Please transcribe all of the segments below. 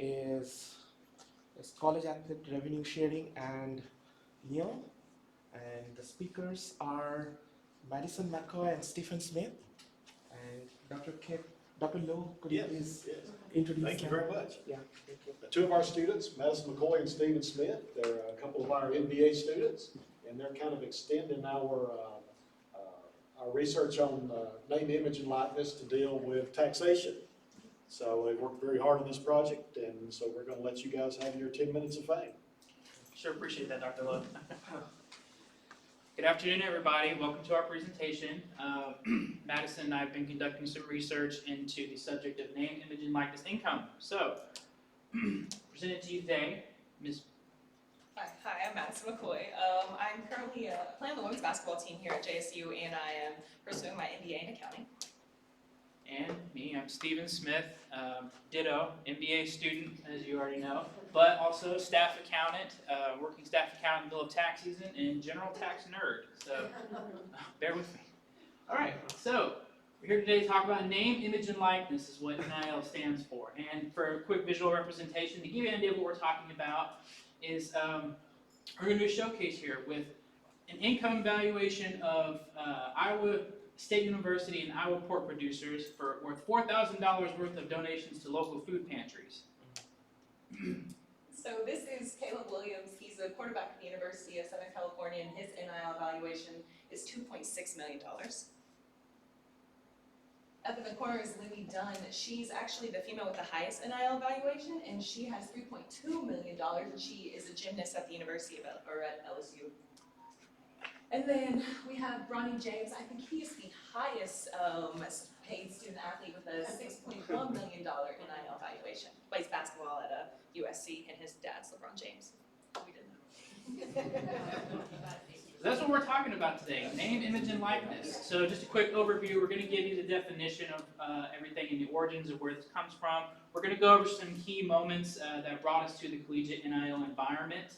is college athlete revenue sharing and NIL. And the speakers are Madison, McCoy, and Stephen Smith. And Dr. Lowe, could you please introduce Thank you them? very much. Yeah, thank you. Two of our students, Madison McCoy and Stephen Smith, they're a couple of our MBA students, and they're kind of extending our research on name, image, and likeness to deal with taxation. So they've worked very hard on this project, and so we're going to let you guys have your 10 minutes of fame. Sure appreciate that, Dr. Lowe. Good afternoon, everybody. Welcome to our presentation. Madison and I have been conducting some research into the subject of name, image, and likeness income. So, presented to you today, Ms. Hi, I'm Madison McCoy. I'm currently playing on the women's basketball team here at JSU, and I am pursuing my MBA in accounting. And me, I'm Stephen Smith, ditto, MBA student, as you already know, but also staff accountant, working staff accountant in the middle of tax season, and general tax nerd, so bear with me. All right, so we're here today to talk about name, image, and likeness is what NIL stands for. And for a quick visual representation, to give you an idea of what we're talking about, is we're going to do a showcase here with an income evaluation of Iowa State University and Iowa pork producers for worth $4,000 worth of donations to local food pantries. So this is Caleb Williams. He's a quarterback at the University of Southern California, and his NIL evaluation is $2.6 million. Up in the corner is Libby Dunn. She's actually the female with the highest NIL evaluation, and she has $3.2 million, and she is a gymnast at the University of at LSU. And then we have Bronny James. I think he is the highest paid student athlete with a $6.1 million NIL evaluation. Plays basketball at USC, and his dad's LeBron James. We didn't know. So that's what we're talking about today, name, image, and likeness. So just a quick overview, we're going to give you the definition of everything and the origins of where this comes from. We're going to go over some key moments that brought us to the collegiate NIL environment.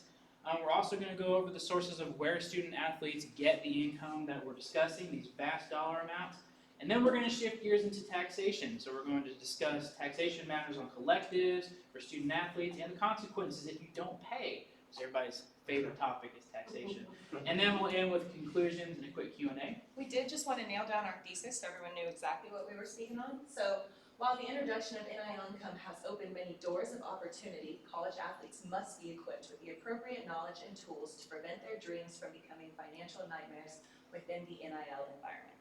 We're also going to go over the sources of where student athletes get the income that we're discussing, these vast dollar amounts. And then we're going to shift gears into taxation. So we're going to discuss taxation matters on collectives for student athletes and the consequences if you don't pay. So everybody's favorite topic is taxation. And then we'll end with conclusions and a quick Q&A. We did just want to nail down our thesis so everyone knew exactly what we were speaking on. So while the introduction of NIL income has opened many doors of opportunity, college athletes must be equipped with the appropriate knowledge and tools to prevent their dreams from becoming financial nightmares within the NIL environment.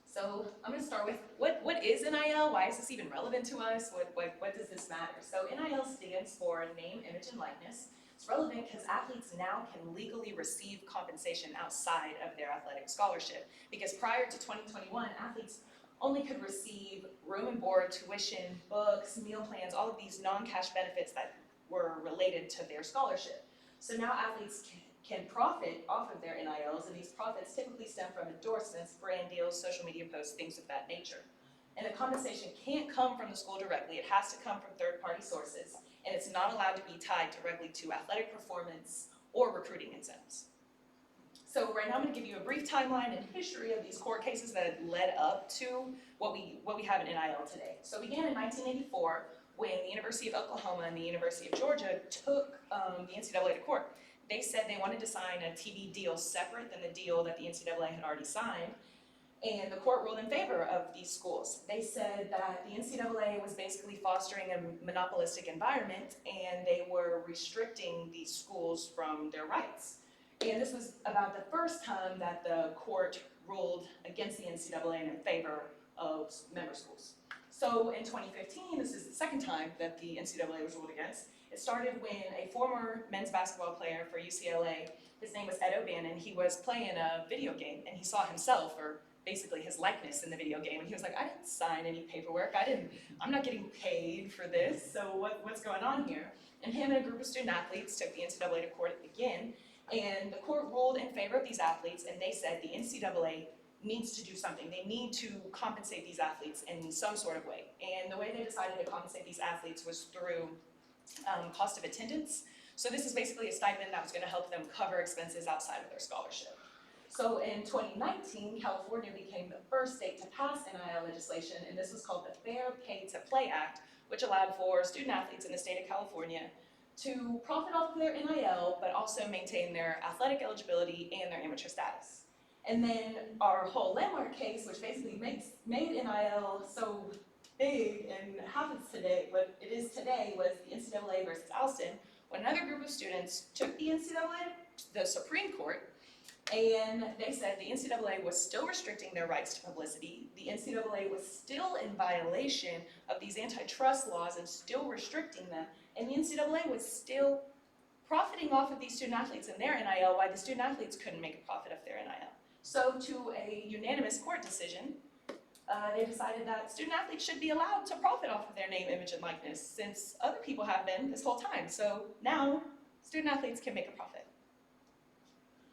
So I'm going to start with what is NIL? Why is this even relevant to us? What does this matter? So NIL stands for name, image, and likeness. It's relevant because athletes now can legally receive compensation outside of their athletic scholarship. Because prior to 2021, athletes only could receive room and board, tuition, books, meal plans, all of these non-cash benefits that were related to their scholarship. So now athletes can profit off of their NILs, and these profits typically stem from endorsements, brand deals, social media posts, things of that nature. And the compensation can't come from the school directly. It has to come from third-party sources, and it's not allowed to be tied directly to athletic performance or recruiting incentives. So right now I'm going to give you a brief timeline and history of these court cases that led up to what we have in NIL today. So it began in 1984 when the University of Oklahoma and the University of Georgia took the NCAA to court. They said they wanted to sign a TV deal separate than the deal that the NCAA had already signed, and the court ruled in favor of these schools. They said that the NCAA was basically fostering a monopolistic environment, and they were restricting these schools from their rights. And this was about the first time that the court ruled against the NCAA and in favor of member schools. So in 2015, this is the second time that the NCAA was ruled against. It started when a former men's basketball player for UCLA, his name was Ed O'Bannon, he was playing a video game and he saw himself, or basically his likeness in the video game, and he was like, I didn't sign any paperwork, I'm not getting paid for this, so what's going on here? And him and a group of student athletes took the NCAA to court again, and the court ruled in favor of these athletes, and they said the NCAA needs to do something. They need to compensate these athletes in some sort of way. And the way they decided to compensate these athletes was through cost of attendance. So this is basically a stipend that was going to help them cover expenses outside of their scholarship. So in 2019, California became the first state to pass NIL legislation, and this was called the Fair Pay to Play Act, which allowed for student athletes in the state of California to profit off of their NIL, but also maintain their athletic eligibility and their amateur status. And then our whole landmark case, which basically made NIL so big and happens today, what it is today, was the NCAA versus Alston, when another group of students took the NCAA to the Supreme Court, and they said the NCAA was still restricting their rights to publicity. The NCAA was still in violation of these antitrust laws and still restricting them. And the NCAA was still profiting off of these student athletes and their NIL, while the student athletes couldn't make a profit of their NIL. So to a unanimous court decision, they decided that student athletes should be allowed to profit off of their name, image, and likeness, since other people have been this whole time. So now student athletes can make a profit.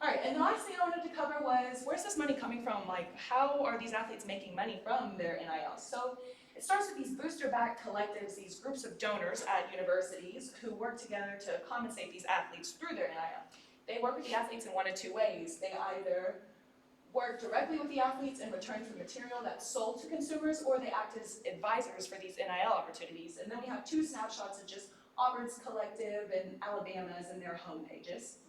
All right, and the last thing I wanted to cover was, where's this money coming from? Like, how are these athletes making money from their NIL? So it starts with these booster-backed collectives, these groups of donors at universities who work together to compensate these athletes through their NIL. They work with the athletes in one of two ways. They either work directly with the athletes in return for material that's sold to consumers, or they act as advisors for these NIL opportunities. And then we have two snapshots of just Auburn's collective and Alabama's and their home pages.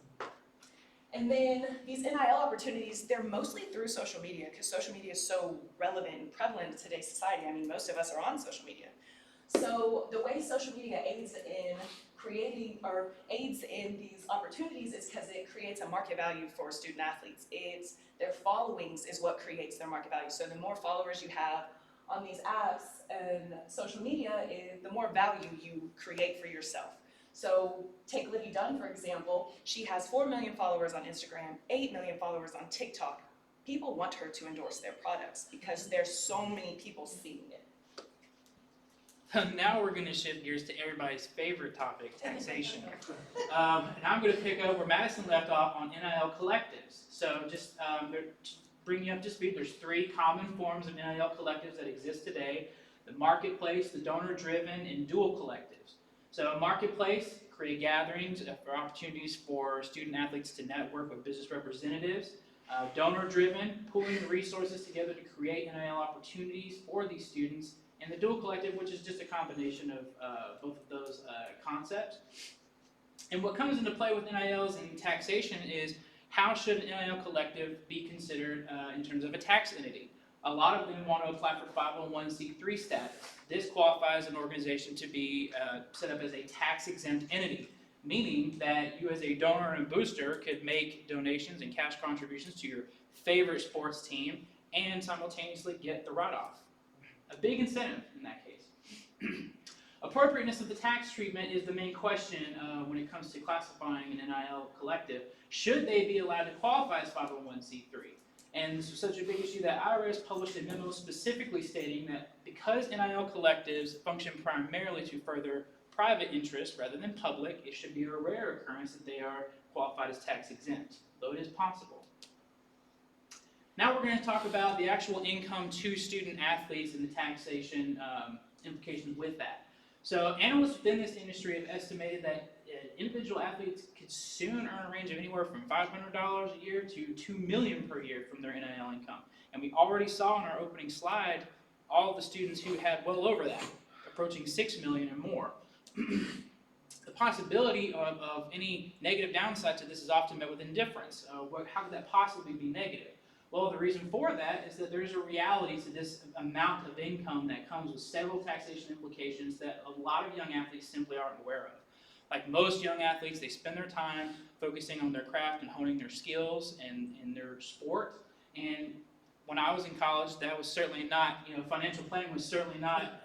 And then these NIL opportunities, they're mostly through social media, because social media is so relevant and prevalent in today's society. I mean, most of us are on social media. So the way social media aids in creating or aids in these opportunities is because it creates a market value for student athletes. It's their followings is what creates their market value. So the more followers you have on these apps and social media, the more value you create for yourself. So take Libby Dunn, for example. She has 4 million followers on Instagram, 8 million followers on TikTok. People want her to endorse their products because there's so many people seeing it. Now we're going to shift gears to everybody's favorite topic, taxation. And I'm going to pick up where Madison left off on NIL collectives. So just to bring you up to speed, there's 3 common forms of NIL collectives that exist today: the marketplace, the donor-driven, and dual collectives. So a marketplace create gatherings for opportunities for student athletes to network with business representatives. Donor-driven, pooling the resources together to create NIL opportunities for these students. And the dual collective, which is just a combination of both of those concepts. And what comes into play with NILs and taxation is, how should an NIL collective be considered in terms of a tax entity? A lot of them want to apply for 501c3 status. This qualifies an organization to be set up as a tax-exempt entity, meaning that you as a donor and booster could make donations and cash contributions to your favorite sports team and simultaneously get the write-off. A big incentive in that case. Appropriateness of the tax treatment is the main question when it comes to classifying an NIL collective. Should they be allowed to qualify as 501c3? And this was such a big issue that IRS published a memo specifically stating that because NIL collectives function primarily to further private interests rather than public, it should be a rare occurrence that they are qualified as tax exempt, though it is possible. Now we're going to talk about the actual income to student athletes and the taxation implications with that. So analysts within this industry have estimated that individual athletes could soon earn a range of anywhere from $500 a year to $2 million per year from their NIL income. And we already saw in our opening slide all of the students who had well over that, approaching $6 million and more. The possibility of any negative downside to this is often met with indifference. How could that possibly be negative? Well, the reason for that is that there's a reality to this amount of income that comes with several taxation implications that a lot of young athletes simply aren't aware of. Like most young athletes, they spend their time focusing on their craft and honing their skills and in their sport. And when I was in college, that was certainly not, financial planning was certainly not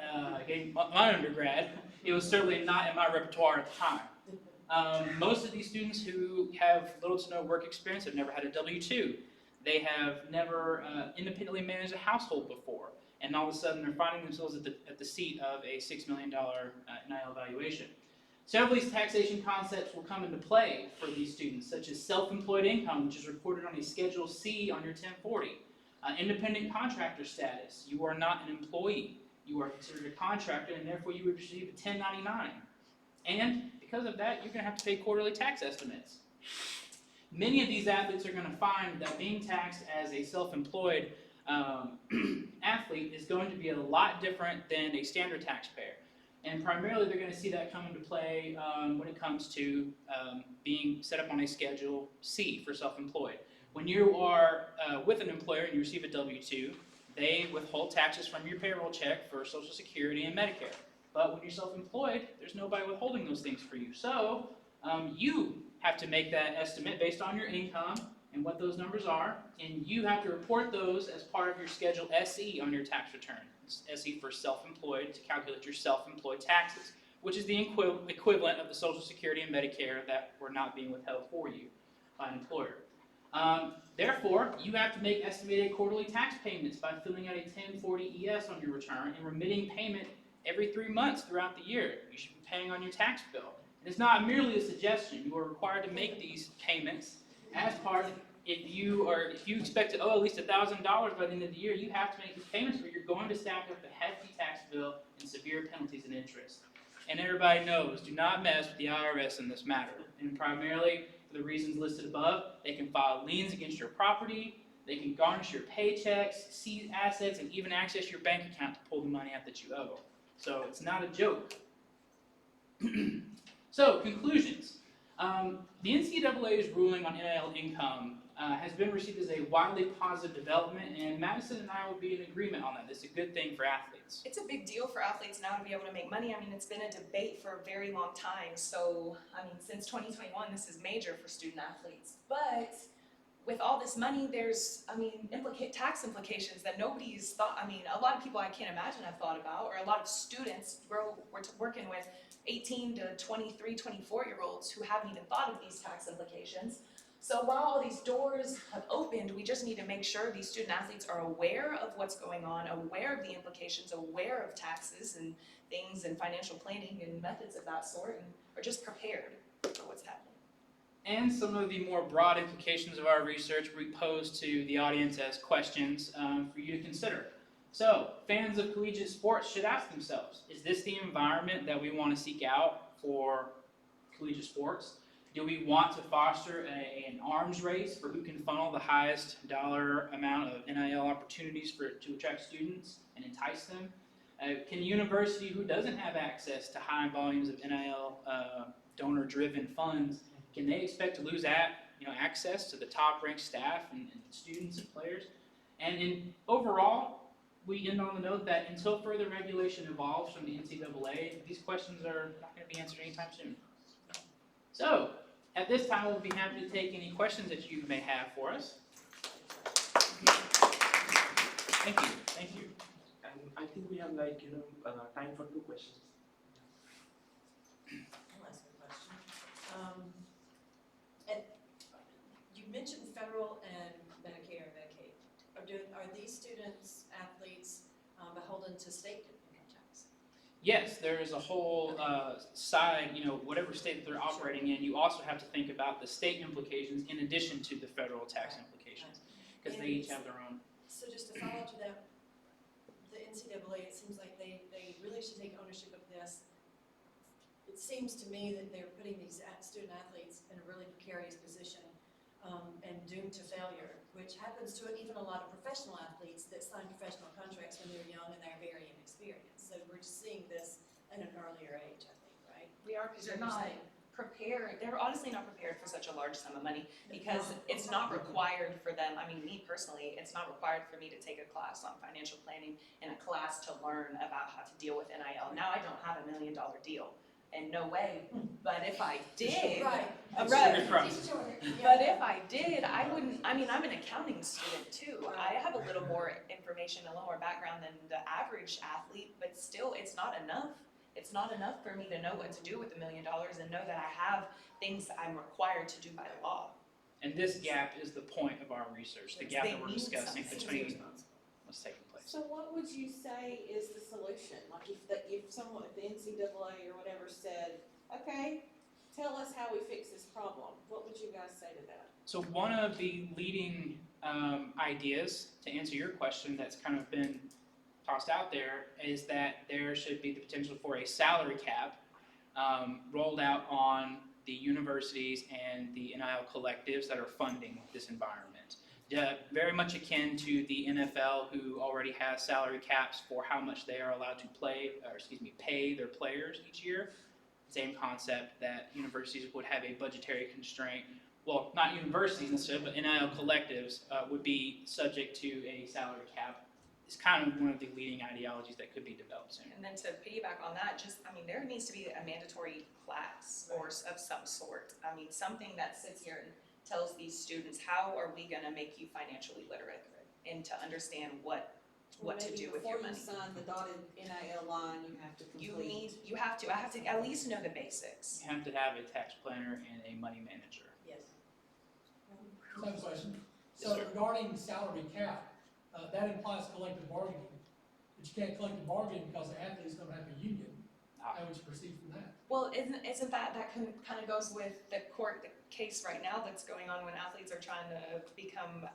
my undergrad. It was certainly not in my repertoire at the time. Most of these students who have little to no work experience have never had a W-2. They have never independently managed a household before, and all of a sudden they're finding themselves at the seat of a $6 million NIL valuation. Several of these taxation concepts will come into play for these students, such as self-employed income, which is reported on a Schedule C on your 1040. Independent contractor status. You are not an employee. You are considered a contractor, and therefore you would receive a 1099. And because of that, you're going to have to pay quarterly tax estimates. Many of these athletes are going to find that being taxed as a self-employed athlete is going to be a lot different than a standard taxpayer. And primarily they're going to see that come into play when it comes to being set up on a Schedule C for self-employed. When you are with an employer and you receive a W-2, they withhold taxes from your payroll check for Social Security and Medicare. But when you're self-employed, there's nobody withholding those things for you. So you have to make that estimate based on your income and what those numbers are, and you have to report those as part of your Schedule SE on your tax return. It's SE for self-employed, to calculate your self-employed taxes, which is the equivalent of the Social Security and Medicare that were not being withheld for you by an employer. Therefore, you have to make estimated quarterly tax payments by filling out a 1040 ES on your return and remitting payment every 3 months throughout the year. You should be paying on your tax bill. And it's not merely a suggestion. You are required to make these payments as part of, if you expect to owe at least $1,000 by the end of the year, you have to make these payments or you're going to stack up a hefty tax bill and severe penalties and interest. And everybody knows, do not mess with the IRS in this matter. And primarily, for the reasons listed above, they can file liens against your property, they can garnish your paychecks, seize assets, and even access your bank account to pull the money out that you owe. So it's not a joke. So, conclusions. The NCAA's ruling on NIL income has been received as a widely positive development, and Madison and I would be in agreement on that. It's a good thing for athletes. It's a big deal for athletes now to be able to make money. I mean, it's been a debate for a very long time. So, I mean, since 2021, this is major for student athletes. But with all this money, there's, I mean, tax implications that nobody's thought. I mean, a lot of people I can't imagine have thought about, or a lot of students we're working with 18 to 23, 24-year-olds who haven't even thought of these tax implications. So while all these doors have opened, we just need to make sure these student athletes are aware of what's going on, aware of the implications, aware of taxes and things and financial planning and methods of that sort, and are just prepared for what's happening. And some of the more broad implications of our research we pose to the audience as questions for you to consider. So, fans of collegiate sports should ask themselves, is this the environment that we want to seek out for collegiate sports? Do we want to foster an arms race for who can funnel the highest dollar amount of NIL opportunities to attract students and entice them? Can a university who doesn't have access to high volumes of NIL donor-driven funds, can they expect to lose access to the top-ranked staff and students and players? And overall, we end on the note that until further regulation evolves from the NCAA, these questions are not going to be answered anytime soon. So, at this time, we'll be happy to take any questions that you may have for us. Thank you. Thank you. And I think we have time for 2 questions. I'll ask a question. And you mentioned federal and Medicare and Medicaid. Are these students, athletes, beholden to state income tax? Yes, there is a whole side, whatever state that they're operating in, you also have to think about the state implications in addition to the federal tax implications, because they each have their own. So just to follow up to that, the NCAA, it seems like they really should take ownership of this. It seems to me that they're putting these student athletes in a really precarious position and doomed to failure, which happens to even a lot of professional athletes that sign professional contracts when they're young and they're very inexperienced. So we're just seeing this at an earlier age, I think, right? We are, because Is that they're what not you're saying? prepared. They're honestly not prepared for such a large sum of money because it's not required for them. I mean, me personally, it's not required for me to take a class on financial planning and a class to learn about how to deal with NIL. Now I don't have $1 million deal. And no way, but if I did, Right. right. Yeah. But if I did, I wouldn't, I mean, I'm an accounting student too. I have a little more information, a little more background than the average athlete, but still, it's not enough. It's not enough for me to know what to do with $1 million and know that I have things that I'm required to do by law. And this gap is the point of our research, the gap that we're discussing between what's taking place. So what would you say is the solution? Like if the NCAA or whatever said, okay, tell us how we fix this problem, what would you guys say to that? So one of the leading ideas to answer your question that's kind of been tossed out there is that there should be the potential for a salary cap rolled out on the universities and the NIL collectives that are funding this environment. very much akin to the NFL, who already has salary caps for how much they are allowed to pay their players each year. Same concept, that universities would have a budgetary constraint. Well, not universities necessarily, but NIL collectives would be subject to a salary cap. It's kind of one of the leading ideologies that could be developed soon. And then to piggyback on that, there needs to be a mandatory class of some sort. Something that sits here and tells these students, how are we gonna make you financially literate and to understand what to do with your money. Before you sign the dotted NIL line, you have to complete. I have to at least know the basics. You have to have a tax planner and a money manager. Yes. Same question. Yes, So sir. regarding salary cap, that implies collective bargaining, but you can't collective bargain because the athletes don't have a union. Ah. How would you proceed from that? Well, isn't that kind of goes with the court case right now that's going on when athletes are trying to become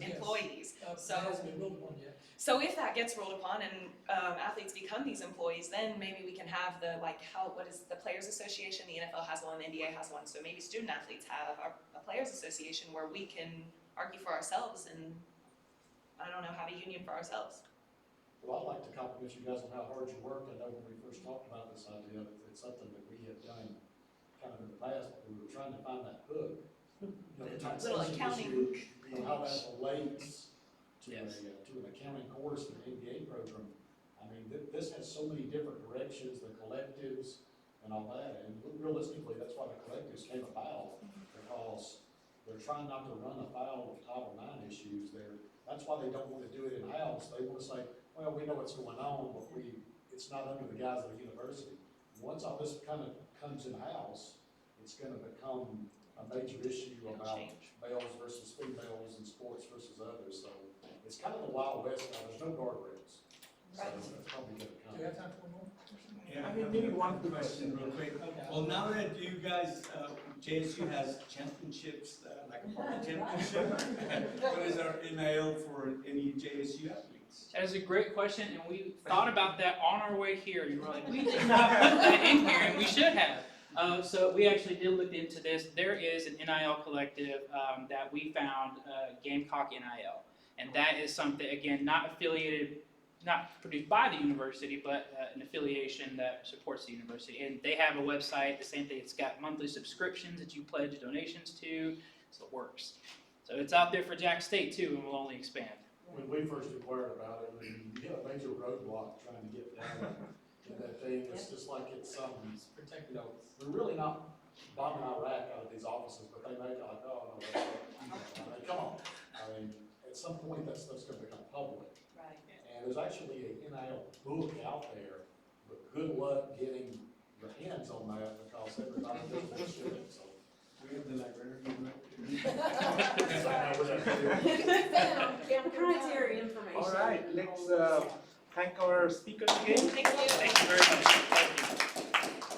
employees. So- That hasn't been ruled upon yet. So if that gets ruled upon and athletes become these employees, then maybe we can have what is the Players Association, the NFL has one, the NBA has one, so maybe student athletes have a Players Association where we can argue for ourselves and, I don't know, have a union for ourselves. Well, I'd like to compliment you guys on how hard you worked. I know when we first talked about this idea, it's something that we had done kind of in the past, but we were trying to find that hook. You know, the Little taxation accounting issue, you know, how that relates to Yes. to an accounting course in an MBA program. I mean, this has so many different directions, the collectives and all that, and realistically, that's why the collectives came about, because they're trying not to run afoul of Title IX issues. That's why they don't want to do it in-house. They want to say, well, we know what's going on, but it's not under the guise of the university. Once all this kind of comes in-house, it's going to become a major issue It'll about change. males versus females and sports versus others. So it's kind of the Wild West now. There's no guardrails. So Right. that's probably going to Do come. you have time for one more? Yeah, I mean, maybe one question real quick. Okay. Well, now that you guys, JSU has championships, like a party championship, what is our NIL for any JSU athletes? That is a great question, and we thought about that on our way here. You were like, we did not put that in here, and we should have. So we actually did look into this. There is an NIL collective that we found, Gamecock NIL. And that is something, again, not affiliated, not produced by the university, but an affiliation that supports the university. And they have a website, the same thing, it's got monthly subscriptions that you pledge donations to, so it works. So it's out there for Jack State too, and will only expand. When we first inquired about it, you get a major roadblock trying to get down in that thing. It's just like it's you know, we're really not bombing Iraq out of these offices, but they make it like, oh, no, I mean, come on. I mean, at some point, that stuff's gonna become public. Right. And there's actually a NIL book out there, but good luck getting your hands on that because everybody doesn't share it, so. We have the librarian. Proprietary information. All right, let's thank our speakers again. Thank you. Thank you very much. Thank you.